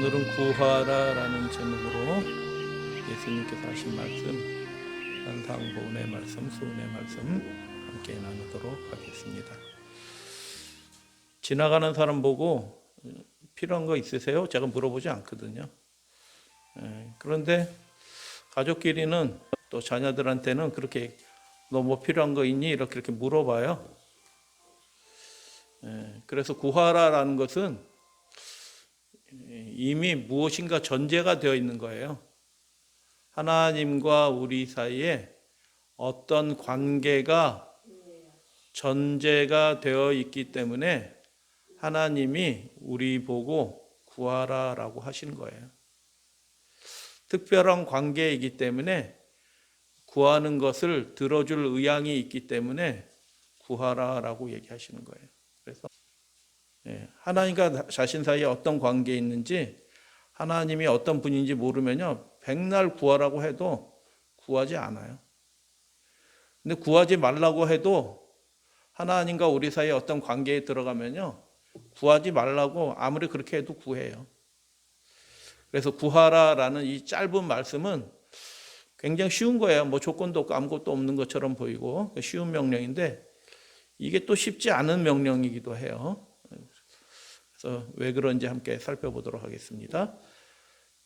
오늘은 구하라라는 제목으로 예수님께서 하신 말씀, 한상 보은의 말씀, 수은의 말씀 함께 나누도록 하겠습니다. 지나가는 사람 보고 필요한 거 있으세요? 제가 물어보지 않거든요. 그런데 가족끼리는 또 자녀들한테는 그렇게 너 뭐 필요한 거 있니? 이렇게 물어봐요. 그래서 구하라라는 것은 이미 무엇인가 전제가 되어 있는 거예요. 하나님과 우리 사이에 어떤 관계가 전제가 되어 있기 때문에 하나님이 우리 보고 구하라라고 하시는 거예요. 특별한 관계이기 때문에 구하는 것을 들어줄 의향이 있기 때문에 구하라라고 얘기하시는 거예요. 그래서 하나님과 자신 사이에 어떤 관계에 있는지, 하나님이 어떤 분인지 모르면요, 백날 구하라고 해도 구하지 않아요. 근데 구하지 말라고 해도 하나님과 우리 사이에 어떤 관계에 들어가면요, 구하지 말라고 아무리 그렇게 해도 구해요. 그래서 구하라라는 이 짧은 말씀은 굉장히 쉬운 거예요. 뭐 조건도 없고 아무것도 없는 것처럼 보이고 쉬운 명령인데 이게 또 쉽지 않은 명령이기도 해요. 그래서 왜 그런지 함께 살펴보도록 하겠습니다.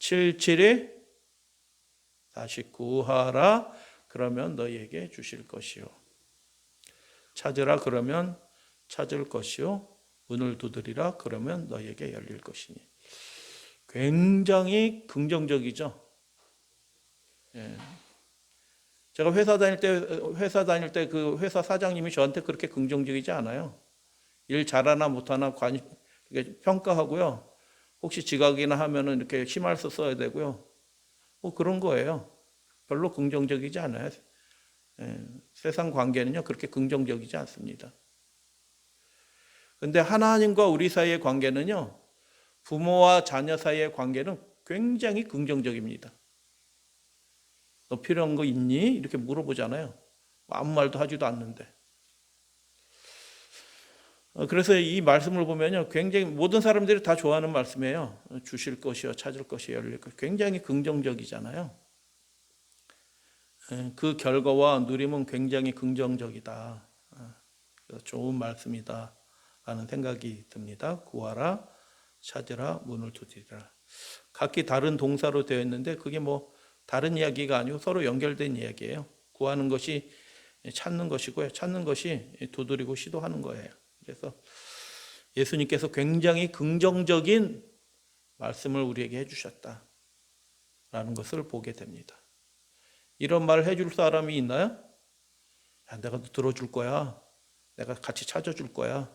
7절에 다시 구하라 그러면 너희에게 주실 것이요. 찾으라 그러면 찾을 것이요. 문을 두드리라 그러면 너희에게 열릴 것이니. 굉장히 긍정적이죠. 제가 회사 다닐 때 그 회사 사장님이 저한테 그렇게 긍정적이지 않아요. 일 잘하나 못하나 평가하고요. 혹시 지각이나 하면은 이렇게 힘을 써야 되고요. 뭐 그런 거예요. 별로 긍정적이지 않아요. 세상 관계는요, 그렇게 긍정적이지 않습니다. 근데 하나님과 우리 사이의 관계는요, 부모와 자녀 사이의 관계는 굉장히 긍정적입니다. 너 필요한 거 있니? 이렇게 물어보잖아요. 아무 말도 하지도 않는데. 그래서 이 말씀을 보면요, 굉장히 모든 사람들이 다 좋아하는 말씀이에요. 주실 것이요, 찾을 것이요, 열릴 것. 굉장히 긍정적이잖아요. 그 결과와 누림은 굉장히 긍정적이다. 그래서 좋은 말씀이다 라는 생각이 듭니다. 구하라, 찾으라, 문을 두드리라. 각기 다른 동사로 되어 있는데 그게 뭐 다른 이야기가 아니고 서로 연결된 이야기예요. 구하는 것이 찾는 것이고요. 찾는 것이 두드리고 시도하는 거예요. 그래서 예수님께서 굉장히 긍정적인 말씀을 우리에게 해주셨다라는 것을 보게 됩니다. 이런 말을 해줄 사람이 있나요? 야, 내가 들어줄 거야. 내가 같이 찾아줄 거야.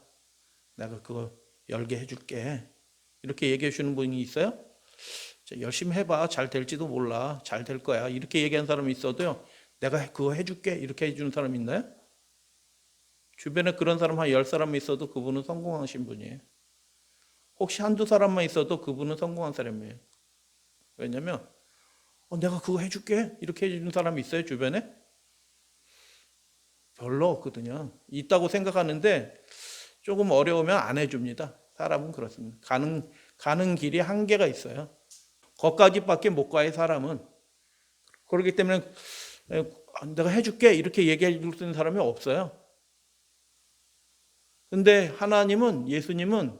내가 그거 열게 해줄게. 이렇게 얘기해 주는 분이 있어요? 열심히 해봐. 잘 될지도 몰라. 잘 될 거야. 이렇게 얘기하는 사람이 있어도요, 내가 그거 해줄게. 이렇게 해주는 사람이 있나요? 주변에 그런 사람 한 10사람 있어도 그분은 성공하신 분이에요. 혹시 한두 사람만 있어도 그분은 성공한 사람이에요. 왜냐면 내가 그거 해줄게. 이렇게 해주는 사람이 있어요, 주변에? 별로 없거든요. 있다고 생각하는데 조금 어려우면 안 해줍니다. 사람은 그렇습니다. 가는 길이 한계가 있어요. 거기까지밖에 못 가요, 사람은. 그렇기 때문에 내가 해줄게 이렇게 얘기해 줄 수 있는 사람이 없어요. 근데 하나님은, 예수님은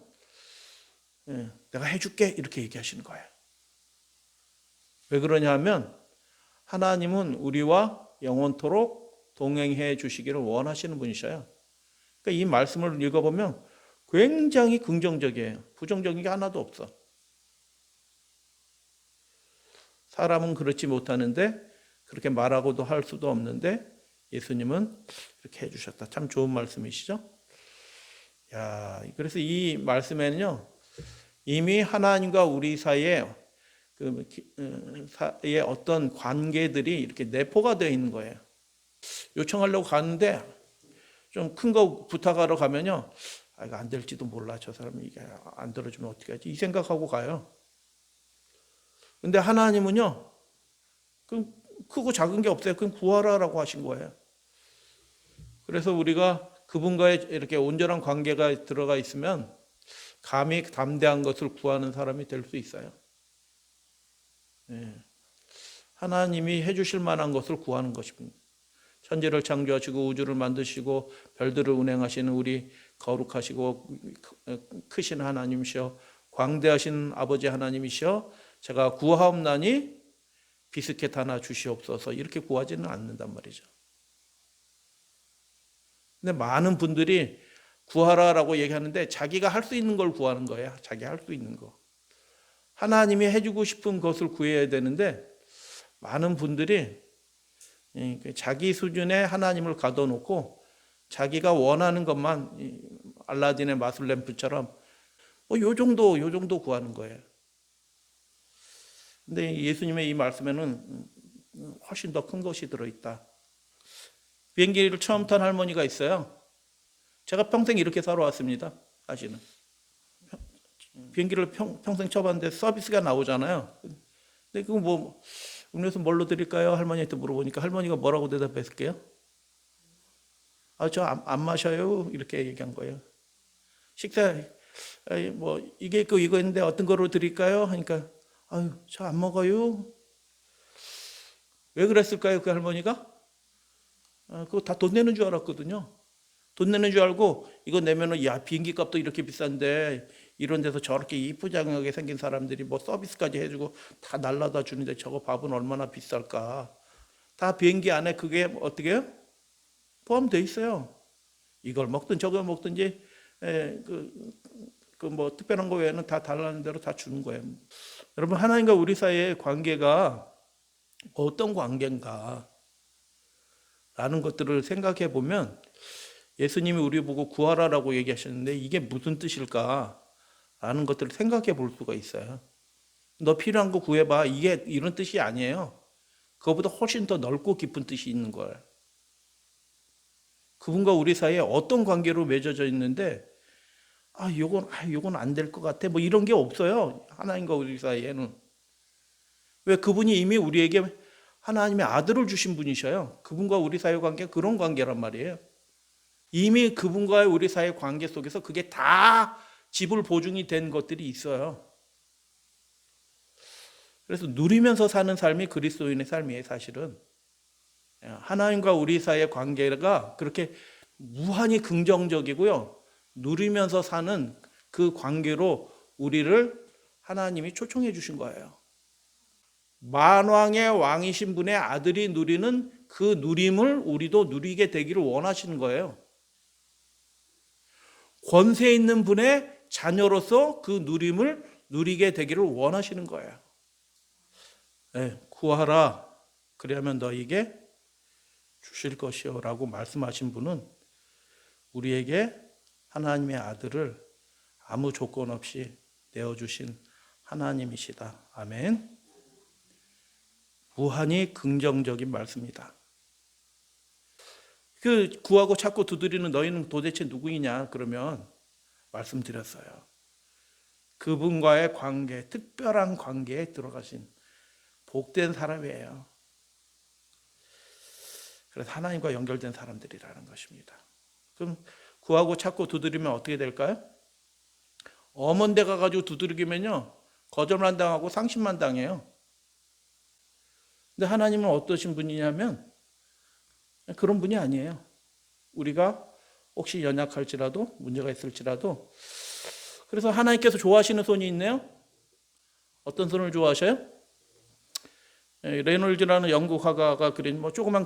내가 해줄게 이렇게 얘기하시는 거예요. 왜 그러냐 하면 하나님은 우리와 영원토록 동행해 주시기를 원하시는 분이셔요. 그러니까 이 말씀을 읽어보면 굉장히 긍정적이에요. 부정적인 게 하나도 없어. 사람은 그렇지 못하는데 그렇게 말하고도 할 수도 없는데 예수님은 이렇게 해주셨다. 참 좋은 말씀이시죠? 그래서 이 말씀에는요, 이미 하나님과 우리 사이에 어떤 관계들이 이렇게 내포가 되어 있는 거예요. 요청하려고 가는데 좀 큰 거 부탁하러 가면요, 이거 안 될지도 몰라. 저 사람이 이게 안 들어주면 어떻게 하지? 이 생각하고 가요. 근데 하나님은요, 크고 작은 게 없어요. 그럼 구하라라고 하신 거예요. 그래서 우리가 그분과의 이렇게 온전한 관계가 들어가 있으면 감히 담대한 것을 구하는 사람이 될 수 있어요. 하나님이 해주실 만한 것을 구하는 것입니다. 천지를 창조하시고 우주를 만드시고 별들을 운행하시는 우리 거룩하시고 크신 하나님이시여, 광대하신 아버지 하나님이시여, 제가 구하옵나니 비스켓 하나 주시옵소서, 이렇게 구하지는 않는단 말이죠. 근데 많은 분들이 구하라라고 얘기하는데 자기가 할 수 있는 걸 구하는 거예요. 자기 할 수 있는 거. 하나님이 해주고 싶은 것을 구해야 되는데 많은 분들이 자기 수준에 하나님을 가둬놓고 자기가 원하는 것만 알라딘의 마술램프처럼 요 정도 구하는 거예요. 근데 예수님의 이 말씀에는 훨씬 더 큰 것이 들어있다. 비행기를 처음 탄 할머니가 있어요. 제가 평생 이렇게 살아왔습니다. 사실은 비행기를 평생 쳐봤는데 서비스가 나오잖아요. 근데 그거 뭐 음료수 뭘로 드릴까요? 할머니한테 물어보니까 할머니가 뭐라고 대답했을게요? 저 안 마셔요. 이렇게 얘기한 거예요. 식사 뭐 이게 있고 이거 있는데 어떤 거로 드릴까요? 하니까 저 안 먹어요. 왜 그랬을까요? 그 할머니가? 그거 다 돈 내는 줄 알았거든요. 돈 내는 줄 알고 이거 내면은 야, 비행기 값도 이렇게 비싼데 이런 데서 저렇게 이쁘장하게 생긴 사람들이 뭐 서비스까지 해주고 다 날라다 주는데 저거 밥은 얼마나 비쌀까. 다 비행기 안에 그게 어떻게 해요? 포함되어 있어요. 이걸 먹든 저걸 먹든지 뭐 특별한 거 외에는 다 달라는 대로 다 주는 거예요. 여러분, 하나님과 우리 사이의 관계가 어떤 관계인가 라는 것들을 생각해 보면 예수님이 우리 보고 구하라라고 얘기하셨는데 이게 무슨 뜻일까 라는 것들을 생각해 볼 수가 있어요. 너 필요한 거 구해봐, 이게 이런 뜻이 아니에요. 그거보다 훨씬 더 넓고 깊은 뜻이 있는 거예요. 그분과 우리 사이에 어떤 관계로 맺어져 있는데 요건 안 될 것 같아 뭐 이런 게 없어요. 하나님과 우리 사이에는. 왜? 그분이 이미 우리에게 하나님의 아들을 주신 분이셔요. 그분과 우리 사이의 관계가 그런 관계란 말이에요. 이미 그분과의 우리 사이의 관계 속에서 그게 다 지불 보증이 된 것들이 있어요. 그래서 누리면서 사는 삶이 그리스도인의 삶이에요. 사실은 하나님과 우리 사이의 관계가 그렇게 무한히 긍정적이고요, 누리면서 사는 그 관계로 우리를 하나님이 초청해 주신 거예요. 만왕의 왕이신 분의 아들이 누리는 그 누림을 우리도 누리게 되기를 원하시는 거예요. 권세 있는 분의 자녀로서 그 누림을 누리게 되기를 원하시는 거예요. 네, 구하라 그리하면 너에게 주실 것이요 라고 말씀하신 분은 우리에게 하나님의 아들을 아무 조건 없이 내어주신 하나님이시다. 아멘. 무한히 긍정적인 말씀이다. 그 구하고 찾고 두드리는 너희는 도대체 누구이냐? 그러면 말씀드렸어요. 그분과의 관계, 특별한 관계에 들어가신 복된 사람이에요. 그래서 하나님과 연결된 사람들이라는 것입니다. 그럼 구하고 찾고 두드리면 어떻게 될까요? 엄한 데 가가지고 두드리기면요, 거절만 당하고 상심만 당해요. 근데 하나님은 어떠신 분이냐면 그런 분이 아니에요. 우리가 혹시 연약할지라도, 문제가 있을지라도. 그래서 하나님께서 좋아하시는 손이 있네요. 어떤 손을 좋아하셔요? 레놀즈라는 영국 화가가 그린 조그만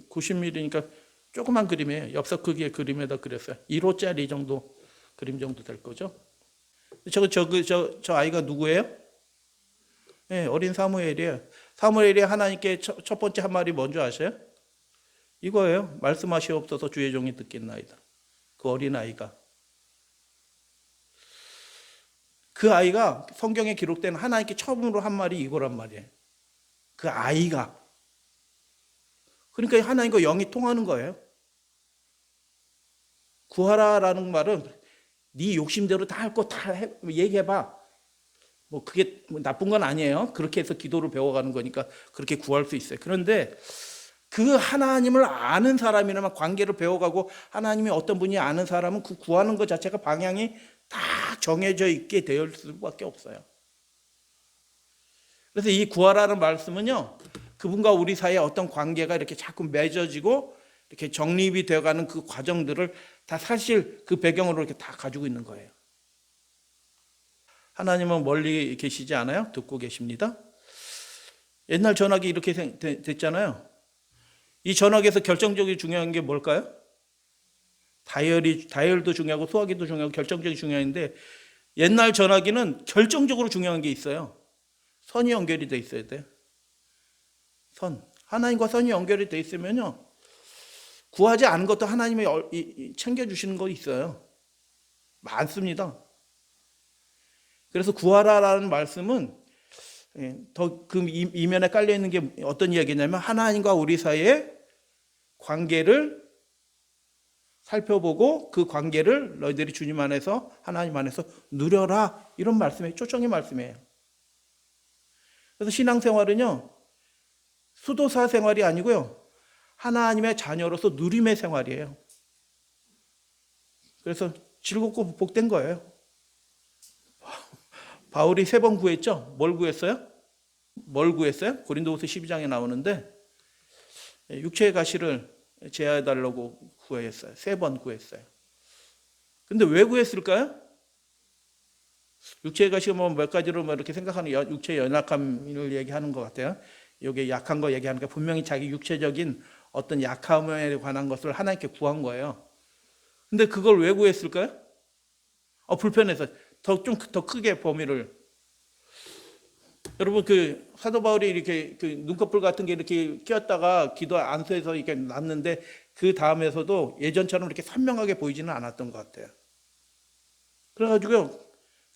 90mm니까 조그만 그림이에요. 엽서 크기의 그림에다 그렸어요. 1호짜리 정도 그림 정도 될 거죠. 저 아이가 누구예요? 네, 어린 사무엘이에요. 사무엘이 하나님께 첫 번째 한 말이 뭔지 아세요? 이거예요. 말씀하시옵소서 주의 종이 듣겠나이다. 그 어린 아이가. 그 아이가 성경에 기록된 하나님께 처음으로 한 말이 이거란 말이에요. 그 아이가. 그러니까 하나님과 영이 통하는 거예요. 구하라라는 말은 네 욕심대로 다 할 거 다 얘기해봐. 그게 나쁜 건 아니에요. 그렇게 해서 기도를 배워가는 거니까 그렇게 구할 수 있어요. 그런데 그 하나님을 아는 사람이라면, 관계를 배워가고 하나님이 어떤 분이 아는 사람은 그 구하는 것 자체가 방향이 다 정해져 있게 되어 있을 수밖에 없어요. 그래서 이 구하라는 말씀은요, 그분과 우리 사이에 어떤 관계가 이렇게 자꾸 맺어지고 이렇게 정립이 되어가는 그 과정들을 다 사실 그 배경으로 이렇게 다 가지고 있는 거예요. 하나님은 멀리 계시지 않아요? 듣고 계십니다. 옛날 전화기 이렇게 됐잖아요. 이 전화기에서 결정적으로 중요한 게 뭘까요? 다이얼도 중요하고 소화기도 중요하고 결정적이 중요한데, 옛날 전화기는 결정적으로 중요한 게 있어요. 선이 연결이 돼 있어야 돼. 하나님과 선이 연결이 돼 있으면요, 구하지 않은 것도 하나님이 챙겨주시는 거 있어요. 많습니다. 그래서 구하라라는 말씀은 더 그 이면에 깔려 있는 게 어떤 이야기냐면, 하나님과 우리 사이의 관계를 살펴보고 그 관계를 너희들이 주님 안에서, 하나님 안에서 누려라, 이런 말씀이에요. 초청의 말씀이에요. 그래서 신앙생활은요, 수도사 생활이 아니고요, 하나님의 자녀로서 누림의 생활이에요. 그래서 즐겁고 복된 거예요. 바울이 3번 구했죠? 뭘 구했어요? 고린도후서 12장에 나오는데, 육체의 가시를 제하해달라고 구했어요. 3번 구했어요. 근데 왜 구했을까요? 육체의 가시가 몇 가지로 이렇게 생각하는 육체의 연약함을 얘기하는 것 같아요. 여기 약한 거 얘기하는 게 분명히 자기 육체적인 어떤 약함에 관한 것을 하나님께 구한 거예요. 근데 그걸 왜 구했을까요? 불편해서. 좀 더 크게 범위를. 여러분, 그 사도 바울이 이렇게 그 눈꺼풀 같은 게 이렇게 끼었다가 기도 안수해서 이렇게 났는데, 그 다음에서도 예전처럼 이렇게 선명하게 보이지는 않았던 것 같아요. 그래가지고요,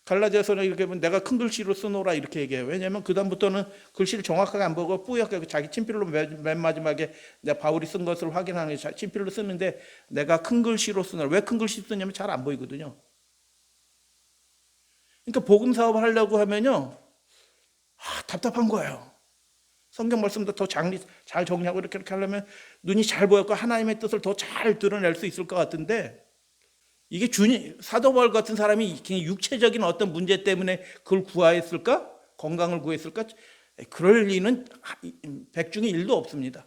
갈라디아서는 이렇게 보면 내가 큰 글씨로 쓰노라 이렇게 얘기해요. 왜냐하면 그 다음부터는 글씨를 정확하게 안 보고 뿌옇게 자기 친필로 맨 마지막에 내가 바울이 쓴 것을 확인하는 게 친필로 쓰는데, 내가 큰 글씨로 쓰노라. 왜 큰 글씨 쓰냐면 잘 안 보이거든요. 그러니까 복음 사업을 하려고 하면요, 답답한 거예요. 성경 말씀도 더 잘 정리하고 이렇게 하려면 눈이 잘 보였고 하나님의 뜻을 더 잘 드러낼 수 있을 것 같은데, 이게 사도 바울 같은 사람이 그냥 육체적인 어떤 문제 때문에 그걸 구하였을까? 건강을 구했을까? 그럴 리는 100중에 1도 없습니다.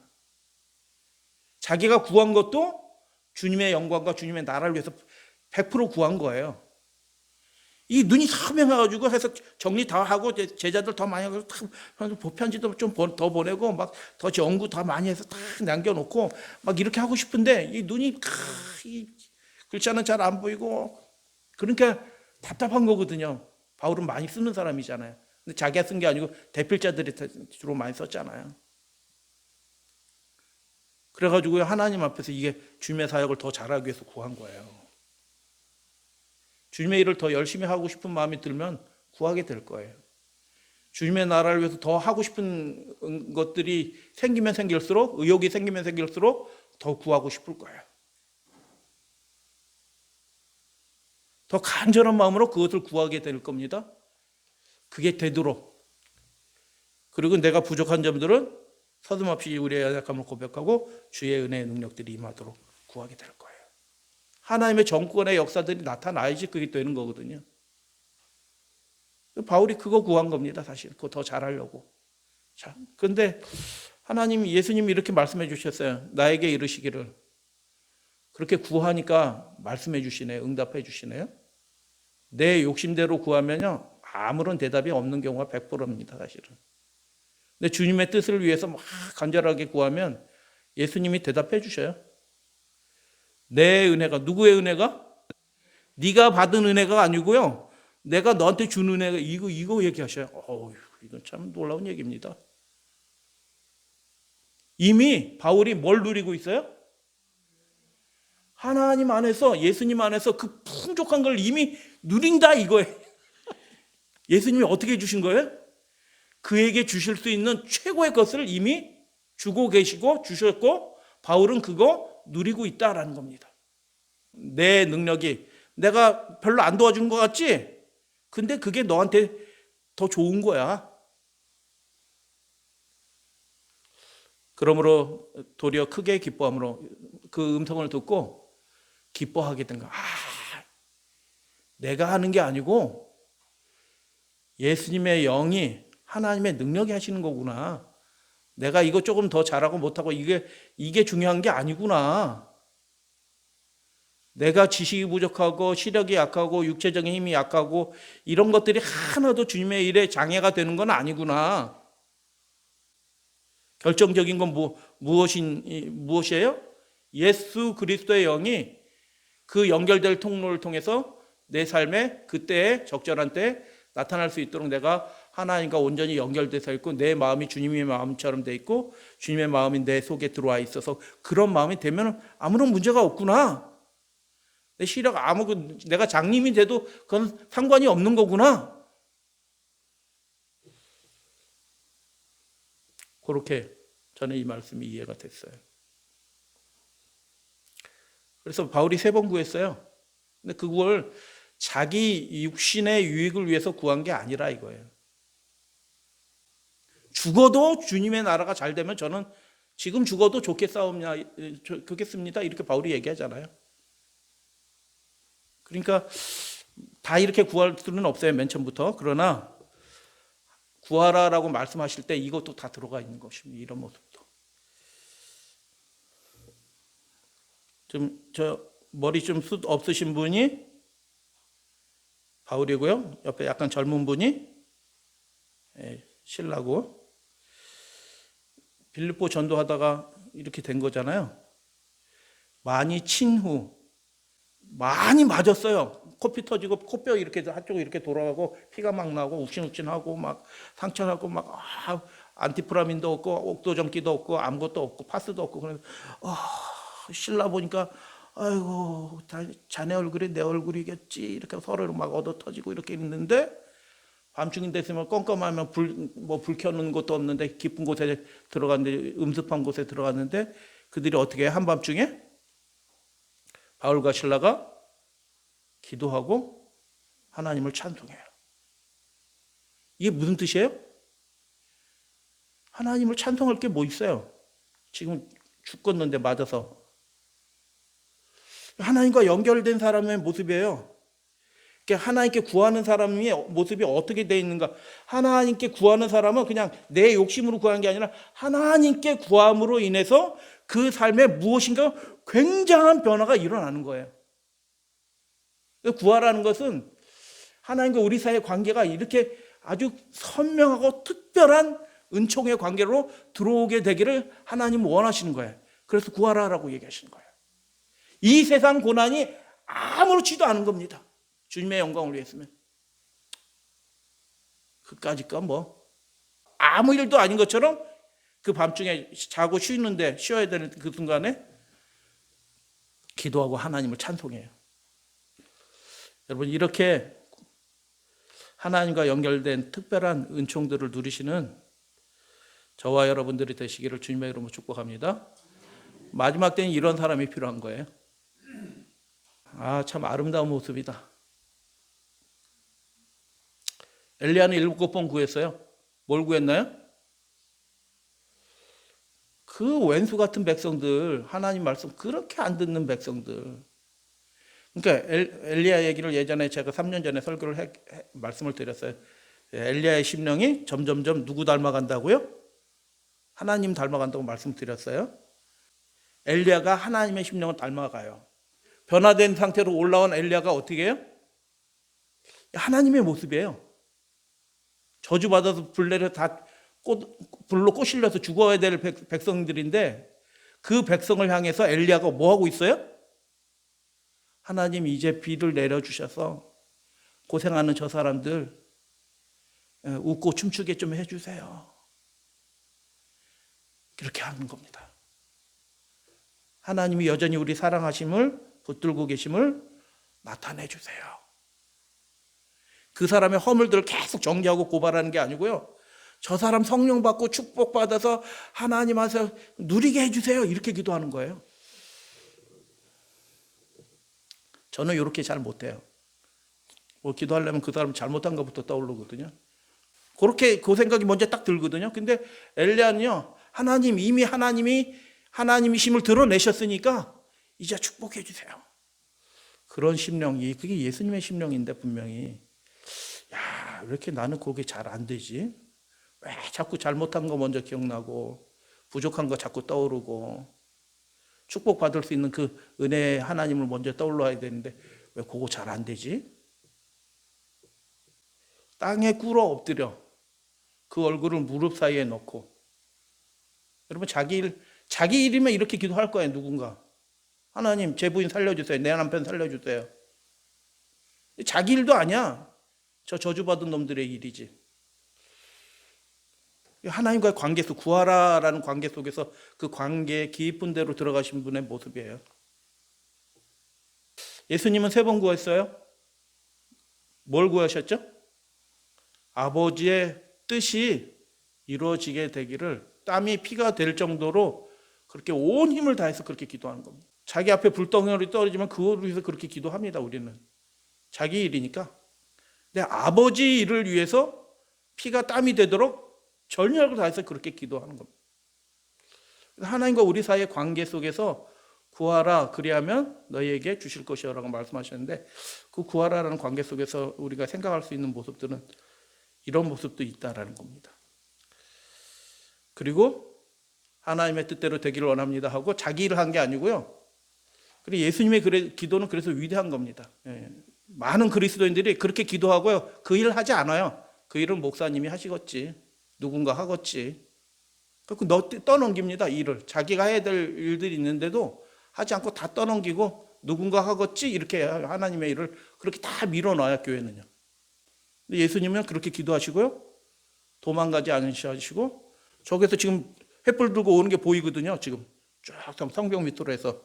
자기가 구한 것도 주님의 영광과 주님의 나라를 위해서 100% 구한 거예요. 이 눈이 선명해가지고 해서 정리 다 하고 제자들 더 많이 하고 보편지도 좀 더 보내고 막 더 연구 더 많이 해서 딱 남겨놓고 막 이렇게 하고 싶은데, 이 눈이 글자는 잘 안 보이고 그러니까 답답한 거거든요. 바울은 많이 쓰는 사람이잖아요. 근데 자기가 쓴 게 아니고 대필자들이 주로 많이 썼잖아요. 그래가지고 하나님 앞에서 이게 주님의 사역을 더 잘하기 위해서 구한 거예요. 주님의 일을 더 열심히 하고 싶은 마음이 들면 구하게 될 거예요. 주님의 나라를 위해서 더 하고 싶은 것들이 생기면 생길수록, 의욕이 생기면 생길수록 더 구하고 싶을 거예요. 더 간절한 마음으로 그것을 구하게 될 겁니다. 그게 되도록. 그리고 내가 부족한 점들은 서슴없이 우리의 연약함을 고백하고 주의 은혜의 능력들이 임하도록 구하게 될 거예요. 하나님의 정권의 역사들이 나타나야지 그게 되는 거거든요. 바울이 그거 구한 겁니다, 사실. 그거 더 잘하려고. 자, 근데 예수님이 이렇게 말씀해 주셨어요. 나에게 이르시기를. 그렇게 구하니까 말씀해 주시네요. 응답해 주시네요. 내 욕심대로 구하면요, 아무런 대답이 없는 경우가 100%입니다, 사실은. 근데 주님의 뜻을 위해서 막 간절하게 구하면 예수님이 대답해 주셔요. 내 은혜가, 누구의 은혜가? 네가 받은 은혜가 아니고요, 내가 너한테 준 은혜가, 이거 얘기하셔요. 이건 참 놀라운 얘기입니다. 이미 바울이 뭘 누리고 있어요? 하나님 안에서, 예수님 안에서 그 풍족한 걸 이미 누린다, 이거예요. 예수님이 어떻게 주신 거예요? 그에게 주실 수 있는 최고의 것을 이미 주고 계시고 주셨고, 바울은 그거 누리고 있다라는 겁니다. 내 능력이, 내가 별로 안 도와준 것 같지? 근데 그게 너한테 더 좋은 거야. 그러므로 도리어 크게 기뻐함으로 그 음성을 듣고 기뻐하게 된 거야. 내가 하는 게 아니고 예수님의 영이 하나님의 능력이 하시는 거구나. 내가 이거 조금 더 잘하고 못하고 이게 중요한 게 아니구나. 내가 지식이 부족하고 시력이 약하고 육체적인 힘이 약하고 이런 것들이 하나도 주님의 일에 장애가 되는 건 아니구나. 결정적인 건 무엇이에요? 예수 그리스도의 영이 그 연결될 통로를 통해서 내 삶에 그때에 적절한 때에 나타날 수 있도록 내가 하나님과 온전히 연결돼서 있고 내 마음이 주님의 마음처럼 돼 있고 주님의 마음이 내 속에 들어와 있어서 그런 마음이 되면 아무런 문제가 없구나. 내 시력 내가 장님이 돼도 그건 상관이 없는 거구나. 그렇게 저는 이 말씀이 이해가 됐어요. 그래서 바울이 3번 구했어요. 근데 그걸 자기 육신의 유익을 위해서 구한 게 아니라 이거예요. 죽어도 주님의 나라가 잘 되면 저는 지금 죽어도 좋겠습니다. 이렇게 바울이 얘기하잖아요. 그러니까 다 이렇게 구할 수는 없어요. 맨 처음부터. 그러나 구하라라고 말씀하실 때 이것도 다 들어가 있는 것입니다. 이런 모습도. 머리 좀 숱 없으신 분이 바울이고요. 옆에 약간 젊은 분이 신라고. 빌립보 전도하다가 이렇게 된 거잖아요. 많이 친 후 많이 맞았어요. 코피 터지고 코뼈 이렇게 한쪽 이렇게 돌아가고 피가 막 나고 욱신욱신하고 막 상처나고 막 안티프라민도 없고 옥도전기도 없고 아무것도 없고 파스도 없고 그래서 신라 보니까 아이고 자네 얼굴이 내 얼굴이겠지 이렇게 서로 막 얻어 터지고 이렇게 있는데 밤중이 됐으면 껌껌하면 불 켜는 것도 없는데 깊은 곳에 들어갔는데 음습한 곳에 들어갔는데 그들이 어떻게 해요? 한밤중에 바울과 신라가 기도하고 하나님을 찬송해요. 이게 무슨 뜻이에요? 하나님을 찬송할 게 뭐 있어요? 지금 죽겠는데 맞아서. 하나님과 연결된 사람의 모습이에요. 하나님께 구하는 사람의 모습이 어떻게 되어 있는가? 하나님께 구하는 사람은 그냥 내 욕심으로 구하는 게 아니라 하나님께 구함으로 인해서 그 삶에 무엇인가 굉장한 변화가 일어나는 거예요. 구하라는 것은 하나님과 우리 사이의 관계가 이렇게 아주 선명하고 특별한 은총의 관계로 들어오게 되기를 하나님은 원하시는 거예요. 그래서 구하라라고 얘기하시는 거예요. 이 세상 고난이 아무렇지도 않은 겁니다. 주님의 영광을 위해서면. 그까짓 건 아무 일도 아닌 것처럼 그 밤중에 자고 쉬어야 되는 그 순간에 기도하고 하나님을 찬송해요. 여러분 이렇게 하나님과 연결된 특별한 은총들을 누리시는 저와 여러분들이 되시기를 주님의 이름으로 축복합니다. 마지막 때는 이런 사람이 필요한 거예요. 참 아름다운 모습이다. 엘리야는 7번 구했어요. 뭘 구했나요? 그 왼수 같은 백성들, 하나님 말씀 그렇게 안 듣는 백성들. 그러니까 엘리야 얘기를 예전에 제가 3년 전에 설교를 말씀을 드렸어요. 엘리야의 심령이 점점점 누구 닮아간다고요? 하나님 닮아간다고 말씀드렸어요. 엘리야가 하나님의 심령을 닮아가요. 변화된 상태로 올라온 엘리야가 어떻게 해요? 하나님의 모습이에요. 저주받아서 불로 꼬실려서 죽어야 될 백성들인데 그 백성을 향해서 엘리야가 뭐하고 있어요? 하나님 이제 비를 내려주셔서 고생하는 저 사람들 웃고 춤추게 좀 해주세요. 그렇게 하는 겁니다. 하나님이 여전히 우리 사랑하심을 붙들고 계심을 나타내 주세요. 그 사람의 허물들을 계속 정죄하고 고발하는 게 아니고요. 저 사람 성령 받고 축복받아서 하나님 앞에서 누리게 해주세요. 이렇게 기도하는 거예요. 저는 이렇게 잘 못해요. 기도하려면 그 사람 잘못한 것부터 떠오르거든요. 그렇게 그 생각이 먼저 딱 들거든요. 근데 엘리야는요. 이미 하나님이 하나님이심을 드러내셨으니까 이제 축복해 주세요. 그런 심령이 그게 예수님의 심령인데 분명히 왜 이렇게 나는 그게 잘 안 되지? 왜 자꾸 잘못한 거 먼저 기억나고 부족한 거 자꾸 떠오르고 축복받을 수 있는 그 은혜의 하나님을 먼저 떠올라야 되는데 왜 그거 잘 안 되지? 땅에 꿇어 엎드려 그 얼굴을 무릎 사이에 넣고, 여러분 자기 일이면 이렇게 기도할 거예요. 누군가 하나님 제 부인 살려주세요, 내 남편 살려주세요. 자기 일도 아니야. 저 저주받은 놈들의 일이지. 하나님과의 관계 속, 구하라라는 관계 속에서 그 관계에 깊은 데로 들어가신 분의 모습이에요. 예수님은 3번 구했어요. 뭘 구하셨죠? 아버지의 뜻이 이루어지게 되기를, 땀이 피가 될 정도로 그렇게 온 힘을 다해서 그렇게 기도하는 겁니다. 자기 앞에 불덩어리 떨어지면 그걸 위해서 그렇게 기도합니다. 우리는 자기 일이니까. 근데 아버지 일을 위해서 피가 땀이 되도록 전력을 다해서 그렇게 기도하는 겁니다. 하나님과 우리 사이의 관계 속에서 구하라, 그리하면 너희에게 주실 것이요 라고 말씀하셨는데, 그 구하라라는 관계 속에서 우리가 생각할 수 있는 모습들은 이런 모습도 있다라는 겁니다. 그리고 하나님의 뜻대로 되기를 원합니다 하고 자기 일을 한 게 아니고요. 그리고 예수님의 기도는 그래서 위대한 겁니다. 많은 그리스도인들이 그렇게 기도하고요, 그 일을 하지 않아요. 그 일은 목사님이 하시겠지, 누군가 하겠지. 떠넘깁니다. 일을 자기가 해야 될 일들이 있는데도 하지 않고 다 떠넘기고 누군가 하겠지, 이렇게 하나님의 일을 그렇게 다 밀어놔요. 교회는요. 근데 예수님은 그렇게 기도하시고요, 도망가지 않으시고, 저기서 지금 횃불 들고 오는 게 보이거든요. 지금 쫙 성벽 밑으로 해서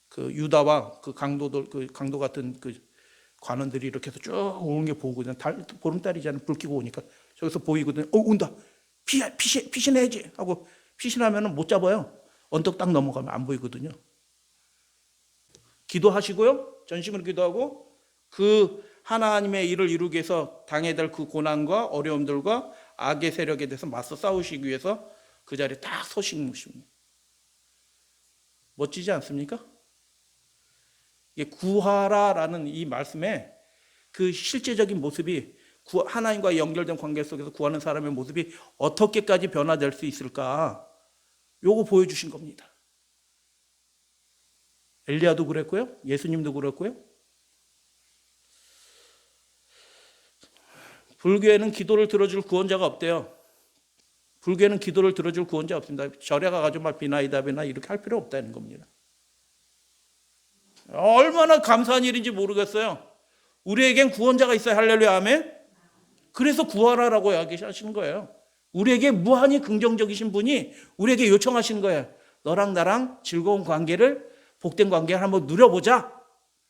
그 유다와 그 강도들, 그 강도 같은 그 관원들이 이렇게 해서 쭉 오는 게 보거든요. 보름달이잖아요. 불 켜고 오니까 저기서 보이거든요. 온다. 피신해야지 하고 피신하면 못 잡아요. 언덕 딱 넘어가면 안 보이거든요. 기도하시고요, 전심으로 기도하고 그 하나님의 일을 이루기 위해서 당해야 될 그 고난과 어려움들과 악의 세력에 대해서 맞서 싸우시기 위해서 그 자리에 딱 서신 것입니다. 멋지지 않습니까? 이게 구하라라는 이 말씀에 그 실제적인 모습이, 하나님과 연결된 관계 속에서 구하는 사람의 모습이 어떻게까지 변화될 수 있을까, 요거 보여주신 겁니다. 엘리야도 그랬고요, 예수님도 그랬고요. 불교에는 기도를 들어줄 구원자가 없대요. 불교에는 기도를 들어줄 구원자 없습니다. 절에 가가지고 막 비나이다 이렇게 할 필요 없다는 겁니다. 얼마나 감사한 일인지 모르겠어요. 우리에겐 구원자가 있어요. 할렐루야, 아멘. 그래서 구하라라고 이야기하시는 거예요. 우리에게 무한히 긍정적이신 분이 우리에게 요청하시는 거예요. 너랑 나랑 즐거운 관계를, 복된 관계를 한번 누려보자.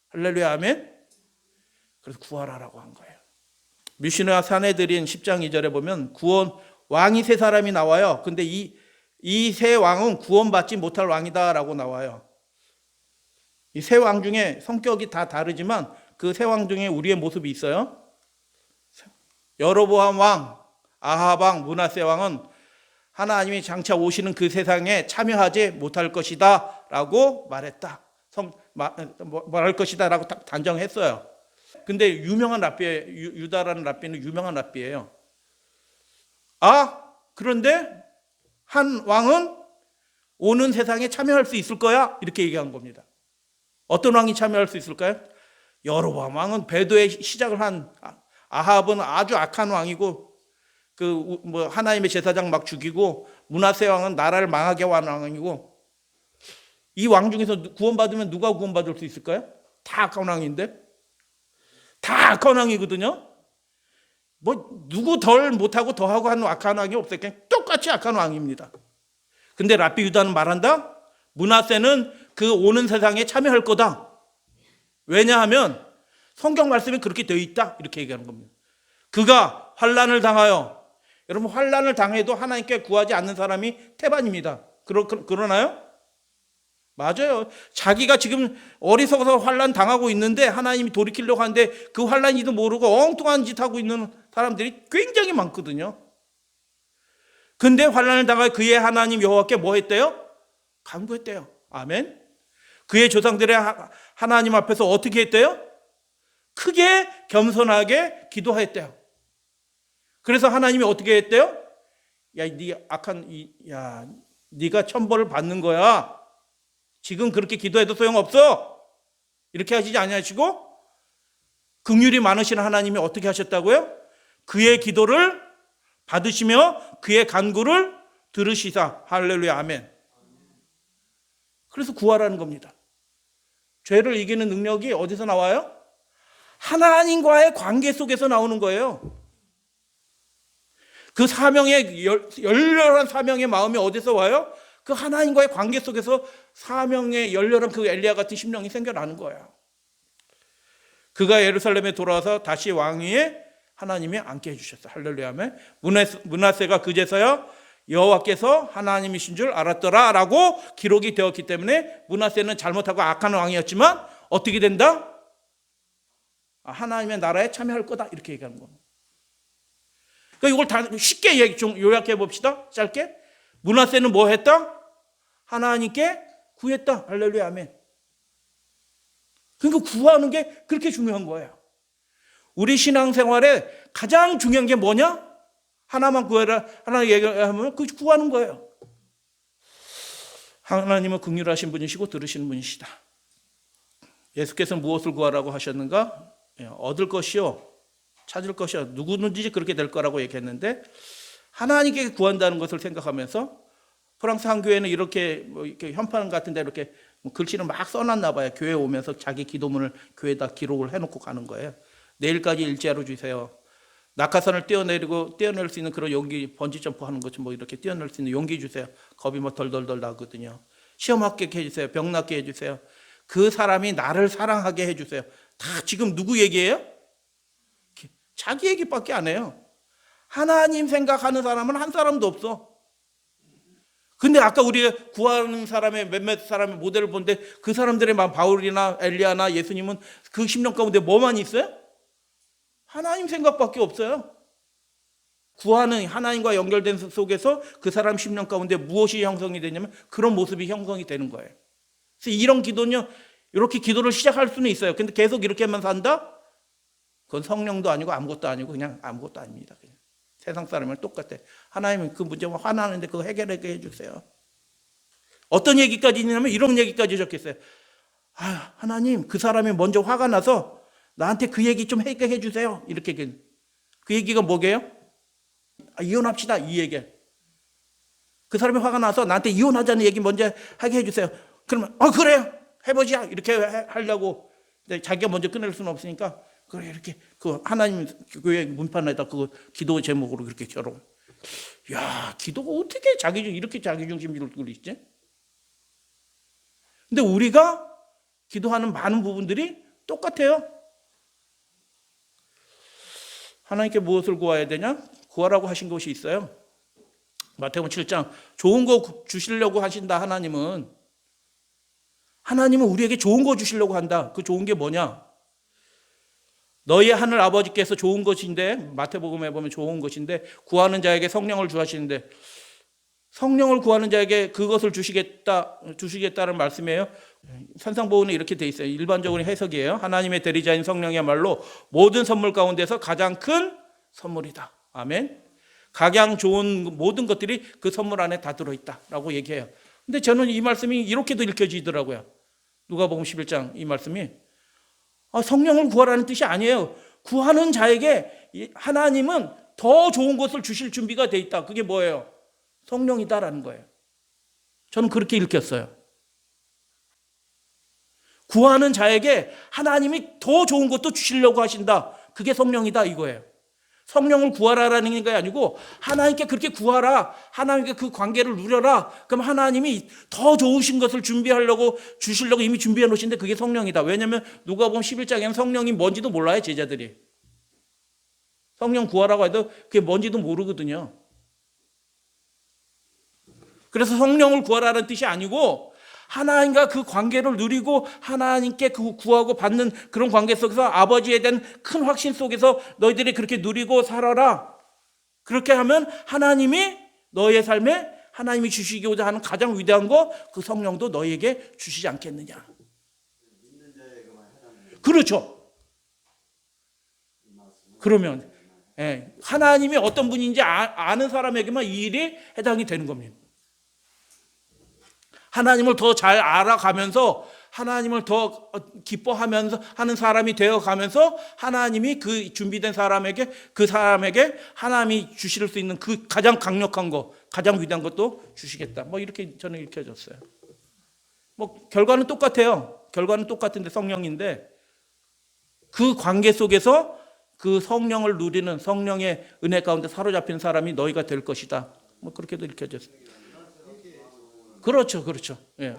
할렐루야, 아멘. 그래서 구하라라고 한 거예요. 미시나 사내들인 10장 2절에 보면 왕이 3사람이 나와요. 근데 이 3왕은 구원받지 못할 왕이다라고 나와요. 이 3왕 중에 성격이 다 다르지만 그 3왕 중에 우리의 모습이 있어요. 여로보암 왕, 아합 왕, 므낫세 왕은 하나님이 장차 오시는 그 세상에 참여하지 못할 것이다 라고 말했다. 말할 것이다 라고 단정했어요. 근데 유명한 랍비예요. 유다라는 랍비는 유명한 랍비예요. 그런데 한 왕은 오는 세상에 참여할 수 있을 거야, 이렇게 얘기한 겁니다. 어떤 왕이 참여할 수 있을까요? 여로보암 왕은 배도의 시작을 한, 아합은 아주 악한 왕이고 하나님의 제사장 막 죽이고, 므낫세 왕은 나라를 망하게 한 왕이고, 이 왕 중에서 구원받으면 누가 구원받을 수 있을까요? 다 악한 왕인데, 다 악한 왕이거든요. 누구 덜 못하고 더하고 하는 악한 왕이 없어요. 그냥 똑같이 악한 왕입니다. 근데 랍비 유다는 말한다. 므낫세는 그 오는 세상에 참여할 거다. 왜냐하면 성경 말씀이 그렇게 되어 있다, 이렇게 얘기하는 겁니다. 그가 환난을 당하여, 여러분 환난을 당해도 하나님께 구하지 않는 사람이 태반입니다. 그러나요? 맞아요. 자기가 지금 어리석어서 환난 당하고 있는데 하나님이 돌이키려고 하는데 그 환난이도 모르고 엉뚱한 짓 하고 있는 사람들이 굉장히 많거든요. 근데 환난을 당하여 그의 하나님 여호와께 뭐 했대요? 간구했대요. 아멘. 그의 조상들의 하나님 앞에서 어떻게 했대요? 크게 겸손하게 기도했대요. 그래서 하나님이 어떻게 했대요? 야, 네가 천벌을 받는 거야. 지금 그렇게 기도해도 소용없어. 이렇게 하시지 아니하시고 긍휼이 많으신 하나님이 어떻게 하셨다고요? 그의 기도를 받으시며 그의 간구를 들으시사. 할렐루야, 아멘. 그래서 구하라는 겁니다. 죄를 이기는 능력이 어디서 나와요? 하나님과의 관계 속에서 나오는 거예요. 그 사명의 열렬한 사명의 마음이 어디서 와요? 그 하나님과의 관계 속에서 사명의 열렬한 그 엘리야 같은 심령이 생겨나는 거예요. 그가 예루살렘에 돌아와서 다시 왕위에 하나님이 앉게 해주셨어요. 할렐루야. 므낫세가 그제서야 여호와께서 하나님이신 줄 알았더라 라고 기록이 되었기 때문에 므낫세는 잘못하고 악한 왕이었지만 어떻게 된다? 하나님의 나라에 참여할 거다 이렇게 얘기하는 겁니다. 그러니까 이걸 다 쉽게 좀 요약해 봅시다. 짧게. 므낫세는 뭐 했다? 하나님께 구했다. 할렐루야, 아멘. 그러니까 구하는 게 그렇게 중요한 거예요. 우리 신앙생활에 가장 중요한 게 뭐냐? 하나만 구해라. 하나 얘기하면 그 구하는 거예요. 하나님은 긍휼하신 분이시고 들으시는 분이시다. 예수께서 무엇을 구하라고 하셨는가? 얻을 것이요, 찾을 것이요, 누구든지 그렇게 될 거라고 얘기했는데 하나님께 구한다는 것을 생각하면서 프랑스 한 교회는 이렇게 현판 같은 데 이렇게 글씨를 막 써놨나 봐요. 교회 오면서 자기 기도문을 교회에다 기록을 해놓고 가는 거예요. 내일까지 일자로 주세요. 낙하산을 뛰어낼 수 있는 그런 용기, 번지점프 하는 것처럼 이렇게 뛰어낼 수 있는 용기 주세요. 겁이 덜덜덜 나거든요. 시험 합격해 주세요. 병 낫게 해주세요. 그 사람이 나를 사랑하게 해주세요. 다 지금 누구 얘기예요? 자기 얘기밖에 안 해요. 하나님 생각하는 사람은 한 사람도 없어. 근데 아까 우리가 구하는 사람의 몇몇 사람의 모델을 본데 그 사람들의 바울이나 엘리야나 예수님은 그 심령 가운데 뭐만 있어요? 하나님 생각밖에 없어요. 구하는 하나님과 연결된 속에서 그 사람 심령 가운데 무엇이 형성이 되냐면 그런 모습이 형성이 되는 거예요. 그래서 이런 기도는요, 이렇게 기도를 시작할 수는 있어요. 근데 계속 이렇게만 산다? 그건 성령도 아니고 아무것도 아니고 그냥 아무것도 아닙니다. 그냥. 세상 사람은 똑같아. 하나님은 그 문제가 화나는데 그거 해결하게 해주세요. 어떤 얘기까지 있냐면 이런 얘기까지 적혔어요. 하나님, 그 사람이 먼저 화가 나서 나한테 그 얘기 좀 해결해 주세요. 이렇게. 그 얘기가 뭐게요? 이혼합시다. 이 얘기. 그 사람이 화가 나서 나한테 이혼하자는 얘기 먼저 하게 해주세요. 그러면 그래요. 해보자. 이렇게 하려고. 근데 자기가 먼저 끊을 수는 없으니까 그래, 이렇게 그 하나님 교회 문판에다 그 기도 제목으로 그렇게 결혼. 야, 기도가 어떻게 이렇게 자기 중심으로 있지? 근데 우리가 기도하는 많은 부분들이 똑같아요. 하나님께 무엇을 구해야 되냐? 구하라고 하신 것이 있어요. 마태복음 7장 좋은 거 주시려고 하신다. 하나님은 우리에게 좋은 거 주시려고 한다. 그 좋은 게 뭐냐? 너희 하늘 아버지께서 좋은 것인데, 마태복음에 보면 좋은 것인데 구하는 자에게 성령을 주하시는데, 성령을 구하는 자에게 그것을 주시겠다는 말씀이에요. 산상보훈은 이렇게 돼 있어요. 일반적으로 해석이에요. 하나님의 대리자인 성령이야말로 모든 선물 가운데서 가장 큰 선물이다. 아멘. 가장 좋은 모든 것들이 그 선물 안에 다 들어있다라고 얘기해요. 근데 저는 이 말씀이 이렇게도 읽혀지더라고요. 누가복음 11장 이 말씀이 성령을 구하라는 뜻이 아니에요. 구하는 자에게 하나님은 더 좋은 것을 주실 준비가 돼 있다. 그게 뭐예요? 성령이다라는 거예요. 저는 그렇게 읽혔어요. 구하는 자에게 하나님이 더 좋은 것도 주시려고 하신다. 그게 성령이다 이거예요. 성령을 구하라라는 게 아니고 하나님께 그렇게 구하라. 하나님께 그 관계를 누려라. 그럼 하나님이 더 좋으신 것을 주시려고 이미 준비해 놓으신데 그게 성령이다. 왜냐하면 누가복음 11장에는 성령이 뭔지도 몰라요. 제자들이. 성령 구하라고 해도 그게 뭔지도 모르거든요. 그래서 성령을 구하라는 뜻이 아니고 하나님과 그 관계를 누리고 하나님께 그 구하고 받는 그런 관계 속에서 아버지에 대한 큰 확신 속에서 너희들이 그렇게 누리고 살아라. 그렇게 하면 하나님이 너희의 삶에 하나님이 주시고자 하는 가장 위대한 거 그 성령도 너희에게 주시지 않겠느냐. 그렇죠. 그러면 하나님이 어떤 분인지 아는 사람에게만 이 일이 해당이 되는 겁니다. 하나님을 더 잘 알아가면서 하나님을 더 기뻐하면서 하는 사람이 되어가면서 하나님이 그 준비된 사람에게 그 사람에게 하나님이 주실 수 있는 그 가장 강력한 거, 가장 위대한 것도 주시겠다. 뭐 이렇게 저는 읽혀졌어요. 뭐 결과는 똑같아요. 결과는 똑같은데 성령인데 그 관계 속에서 그 성령을 누리는 성령의 은혜 가운데 사로잡힌 사람이 너희가 될 것이다. 뭐 그렇게도 읽혀졌어요. 그렇죠, 그렇죠. 예,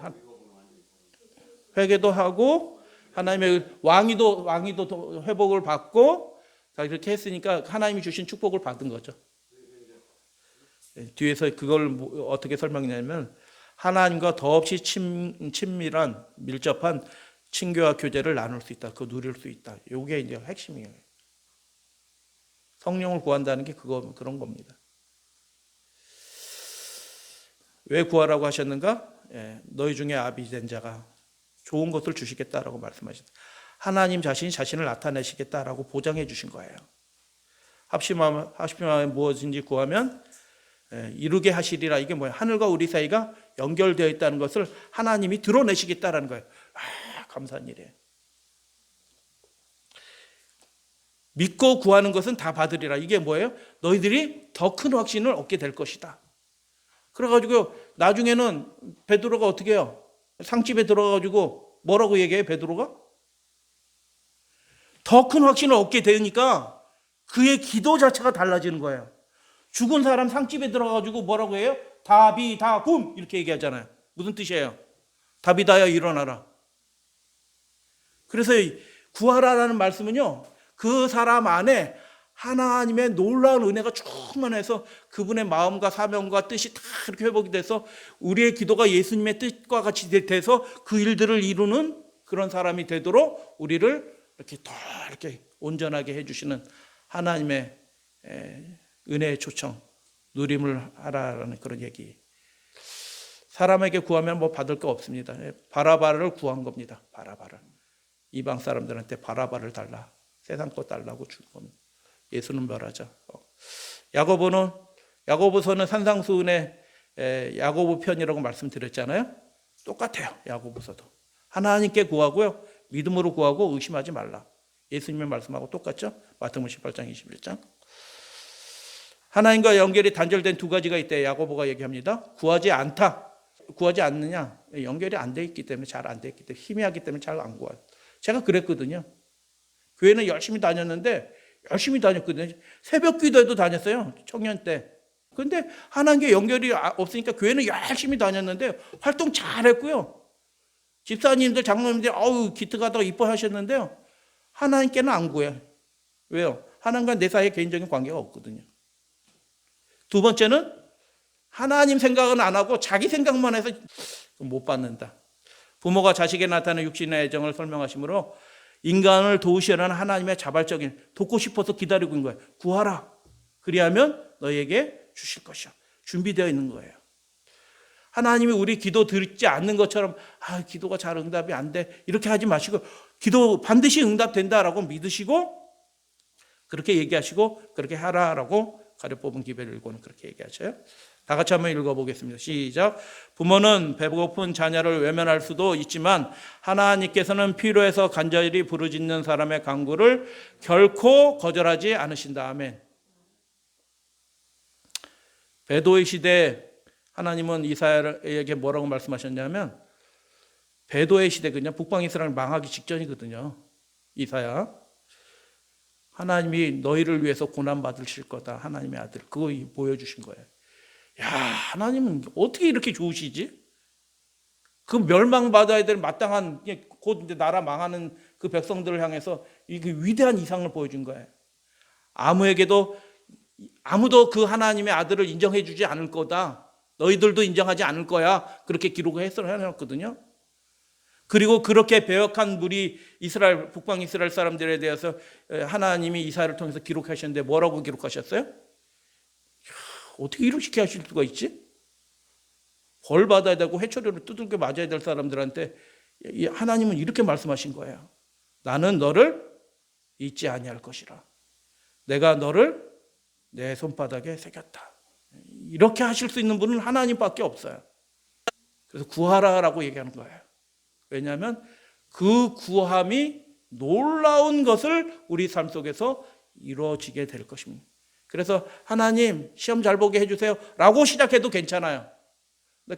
회개도 하고 하나님의 왕위도 회복을 받고 다 이렇게 했으니까 하나님이 주신 축복을 받은 거죠. 예, 뒤에서 그걸 어떻게 설명했냐면 하나님과 더없이 친밀한 밀접한 친교와 교제를 나눌 수 있다. 그거 누릴 수 있다. 이게 이제 핵심이에요. 성령을 구한다는 게 그런 겁니다. 왜 구하라고 하셨는가? 예, 너희 중에 아비 된 자가 좋은 것을 주시겠다라고 말씀하셨다. 하나님 자신이 자신을 나타내시겠다라고 보장해 주신 거예요. 합심하면 무엇인지 구하면 이루게 하시리라. 이게 뭐예요? 하늘과 우리 사이가 연결되어 있다는 것을 하나님이 드러내시겠다라는 거예요. 감사한 일이에요. 믿고 구하는 것은 다 받으리라. 이게 뭐예요? 너희들이 더 큰 확신을 얻게 될 것이다. 그래가지고 나중에는 베드로가 어떻게 해요? 상집에 들어가가지고 뭐라고 얘기해요? 베드로가? 더 큰 확신을 얻게 되니까 그의 기도 자체가 달라지는 거예요. 죽은 사람 상집에 들어가가지고 뭐라고 해요? 다비다굼 이렇게 얘기하잖아요. 무슨 뜻이에요? 다비다야 일어나라. 그래서 구하라라는 말씀은요, 그 사람 안에 하나님의 놀라운 은혜가 충만해서 그분의 마음과 사명과 뜻이 다 이렇게 회복이 돼서 우리의 기도가 예수님의 뜻과 같이 돼서 그 일들을 이루는 그런 사람이 되도록 우리를 이렇게 더 이렇게 온전하게 해주시는 하나님의 은혜의 초청, 누림을 하라라는 그런 얘기. 사람에게 구하면 뭐 받을 거 없습니다. 바라바를 구한 겁니다. 바라바를. 이방 사람들한테 바라바를 달라. 세상 거 달라고 준 겁니다. 예수는 멸하자. 야고보서는 산상수훈의 야고보 편이라고 말씀드렸잖아요. 똑같아요. 야고보서도 하나님께 구하고요, 믿음으로 구하고 의심하지 말라. 예수님의 말씀하고 똑같죠. 마태복음 18장 21장. 하나님과 연결이 단절된 두 가지가 있대. 야고보가 얘기합니다. 구하지 않느냐, 연결이 안 돼 있기 때문에, 잘 안 돼 있기 때문에, 희미하기 때문에 잘 안 구해요. 제가 그랬거든요. 교회는 열심히 다녔거든요. 새벽 기도에도 다녔어요. 청년 때. 근데 하나님께 연결이 없으니까 교회는 열심히 다녔는데 활동 잘했고요. 집사님들, 장로님들 기특하다고 이뻐하셨는데요. 하나님께는 안 구해요. 왜요? 하나님과 내 사이에 개인적인 관계가 없거든요. 두 번째는 하나님 생각은 안 하고 자기 생각만 해서 못 받는다. 부모가 자식에 나타나는 육신의 애정을 설명하시므로 인간을 도우시려는 하나님의 자발적인, 돕고 싶어서 기다리고 있는 거예요. 구하라. 그리하면 너에게 주실 것이야. 준비되어 있는 거예요. 하나님이 우리 기도 듣지 않는 것처럼 기도가 잘 응답이 안 돼, 이렇게 하지 마시고 기도 반드시 응답된다라고 믿으시고 그렇게 얘기하시고 그렇게 하라라고 가려 뽑은 기별을 읽고는 그렇게 얘기하셔요. 다 같이 한번 읽어보겠습니다. 시작. 부모는 배고픈 자녀를 외면할 수도 있지만 하나님께서는 필요해서 간절히 부르짖는 사람의 간구를 결코 거절하지 않으신다. 아멘. 배도의 시대에 하나님은 이사야에게 뭐라고 말씀하셨냐면, 배도의 시대거든요. 북방이스라엘 망하기 직전이거든요. 이사야. 하나님이 너희를 위해서 고난받으실 거다. 하나님의 아들. 그거 보여주신 거예요. 야, 하나님은 어떻게 이렇게 좋으시지? 그 멸망받아야 될 마땅한, 곧 이제 나라 망하는 그 백성들을 향해서 이게 위대한 이상을 보여준 거예요. 아무도 그 하나님의 아들을 인정해 주지 않을 거다. 너희들도 인정하지 않을 거야. 그렇게 기록을 해놨거든요. 그리고 그렇게 배역한 무리 이스라엘, 북방 이스라엘 사람들에 대해서 하나님이 이사야를 통해서 기록하셨는데 뭐라고 기록하셨어요? 어떻게 이렇게 하실 수가 있지? 벌 받아야 되고 회초리로 두들겨 맞아야 될 사람들한테 하나님은 이렇게 말씀하신 거예요. 나는 너를 잊지 아니할 것이라. 내가 너를 내 손바닥에 새겼다. 이렇게 하실 수 있는 분은 하나님밖에 없어요. 그래서 구하라라고 얘기하는 거예요. 왜냐하면 그 구함이 놀라운 것을 우리 삶 속에서 이루어지게 될 것입니다. 그래서 하나님 시험 잘 보게 해주세요 라고 시작해도 괜찮아요.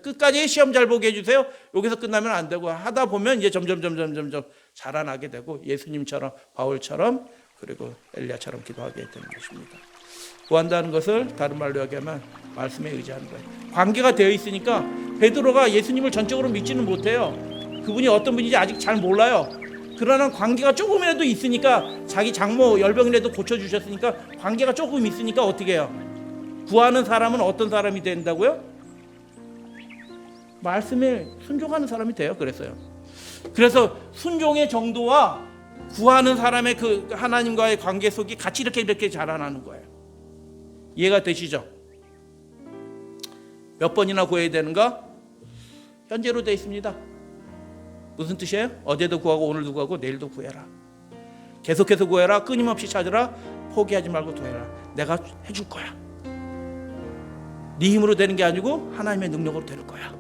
끝까지 시험 잘 보게 해주세요. 여기서 끝나면 안 되고 하다 보면 이제 점점 자라나게 되고 예수님처럼 바울처럼 그리고 엘리야처럼 기도하게 되는 것입니다. 구한다는 것을 다른 말로 얘기하면 말씀에 의지하는 거예요. 관계가 되어 있으니까 베드로가 예수님을 전적으로 믿지는 못해요. 그분이 어떤 분인지 아직 잘 몰라요. 그러나 관계가 조금이라도 있으니까 자기 장모 열병이라도 고쳐주셨으니까 관계가 조금 있으니까 어떻게 해요? 구하는 사람은 어떤 사람이 된다고요? 말씀에 순종하는 사람이 돼요. 그래서 순종의 정도와 구하는 사람의 그 하나님과의 관계 속이 같이 이렇게 자라나는 거예요. 이해가 되시죠? 몇 번이나 구해야 되는가? 현재로 되어 있습니다. 무슨 뜻이에요? 어제도 구하고 오늘도 구하고 내일도 구해라. 계속해서 구해라. 끊임없이 찾으라. 포기하지 말고 구해라. 내가 해줄 거야. 네 힘으로 되는 게 아니고 하나님의 능력으로 될 거야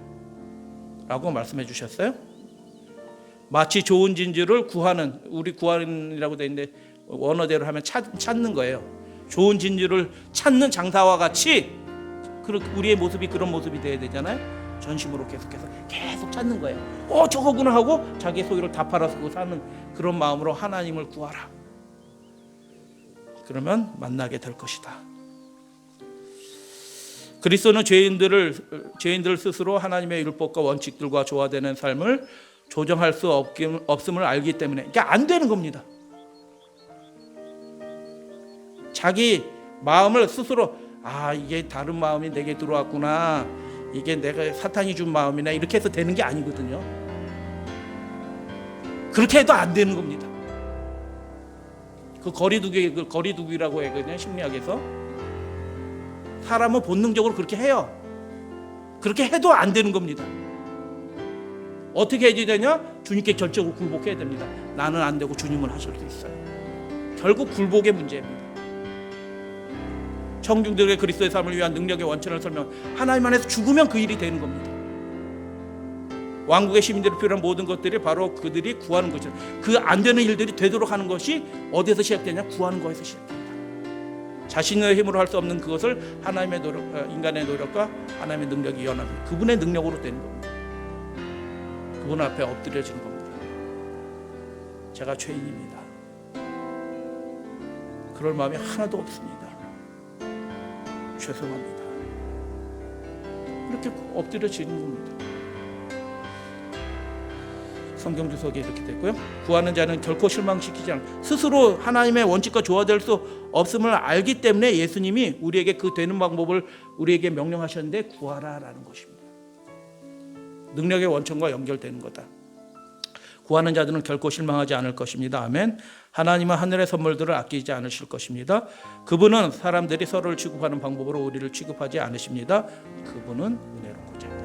라고 말씀해 주셨어요. 마치 좋은 진주를 구하는, 우리 구하는이라고 되어 있는데 원어대로 하면 찾는 거예요. 좋은 진주를 찾는 장사와 같이 우리의 모습이 그런 모습이 돼야 되잖아요. 전심으로 계속 찾는 거예요. 저거구나 하고 자기의 소유를 다 팔아서 사는 그런 마음으로 하나님을 구하라. 그러면 만나게 될 것이다. 그리스도는 죄인들 스스로 하나님의 율법과 원칙들과 조화되는 삶을 조정할 수 없음을 알기 때문에 이게 안 되는 겁니다. 자기 마음을 스스로 이게 다른 마음이 내게 들어왔구나. 이게 내가 사탄이 준 마음이나 이렇게 해서 되는 게 아니거든요. 그렇게 해도 안 되는 겁니다. 그 거리두기라고 하거든요. 심리학에서. 사람은 본능적으로 그렇게 해요. 그렇게 해도 안 되는 겁니다. 어떻게 해야 되냐? 주님께 전적으로 굴복해야 됩니다. 나는 안 되고 주님은 하실 수 있어요. 결국 굴복의 문제입니다. 청중들의 그리스도의 삶을 위한 능력의 원천을 설명, 하나님 안에서 죽으면 그 일이 되는 겁니다. 왕국의 시민들이 필요한 모든 것들이 바로 그들이 구하는 것이죠. 그 안 되는 일들이 되도록 하는 것이 어디에서 시작되냐? 구하는 거에서 시작됩니다. 자신의 힘으로 할 수 없는 그것을 하나님의 노력, 인간의 노력과 하나님의 능력이 연합니다. 그분의 능력으로 되는 겁니다. 그분 앞에 엎드려지는 겁니다. 제가 죄인입니다. 그럴 마음이 하나도 없습니다. 죄송합니다. 이렇게 엎드려지는 겁니다. 성경 주석에 이렇게 됐고요. 구하는 자는 결코 실망시키지 않고 스스로 하나님의 원칙과 조화될 수 없음을 알기 때문에 예수님이 우리에게 그 되는 방법을 우리에게 명령하셨는데 구하라라는 것입니다. 능력의 원천과 연결되는 거다. 구하는 자들은 결코 실망하지 않을 것입니다. 아멘. 하나님은 하늘의 선물들을 아끼지 않으실 것입니다. 그분은 사람들이 서로를 취급하는 방법으로 우리를 취급하지 않으십니다. 그분은 은혜로운 거죠.